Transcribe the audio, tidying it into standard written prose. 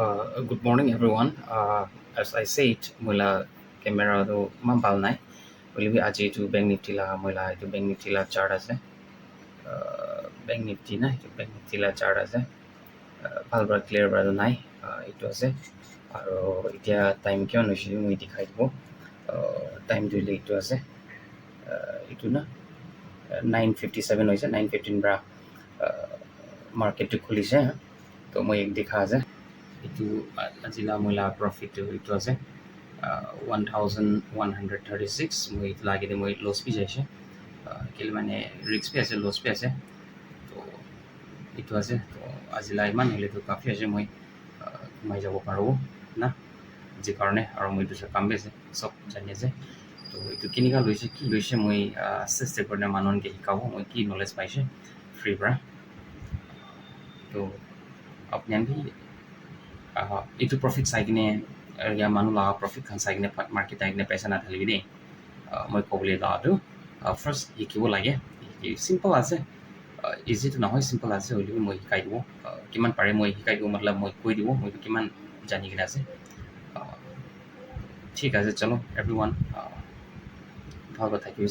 Good morning, everyone. As I said, mula camera do mambal nai. Will be aji to Bank Nifty la mula to Bank Nifty la chart ase. Bank Nifty na to Bank Nifty la chart ase. Palbra clear brother nai. It was a. আৰু এতিয়া time কিয় লৈছিলোঁ মই দেখাই দিব time দিলে এইটো আছে এইটো না 9:57 হৈছে 9:15 পৰা মাৰ্কেটটো খুলিছে তো মই এক দেখা আছে এইটো আজিলা মইলা প্ৰফিটটো এইটো আছে 1136 মই লাগিলে মই লছ পি যাইছে কেলে মানে ৰিস্ক পি আছে লছ পি আছে তো এইটো আছে তো আজিলা ইমান হ'লেতো কাফি আছে মই সোমাই যাব পাৰোঁ না যি কাৰণে আৰু মই এইটো কাম বেছে চব জানি আছে তো এইটো কেনেকুৱা লৈছে কি লৈছে মই চেষ্টা কৰি মানুহকে শিকাব মই কি নলেজ পাইছে ফ্ৰী পৰা তো আপুনি এইটো প্ৰফিট চাই কিনে ইয়াৰ মানুহ লগা প্ৰফিট খান চাই কিনে মাৰ্কেট আহি কিনে পইচা নাথাকিবি দেই মই ক'বলৈ লগাটো ফাৰ্ষ্ট শিকিব লাগে চিম্পল আছে ইজিটো নহয় চিম্পল আছে হ'লেও মই শিকাই দিব কিমান পাৰে মই শিকাই দিব মতলব মই কৈ দিব মইতো কিমান জানি কিনে আছে ঠিক আছে চলো এভৰিৱান ভাল কথা থাকিব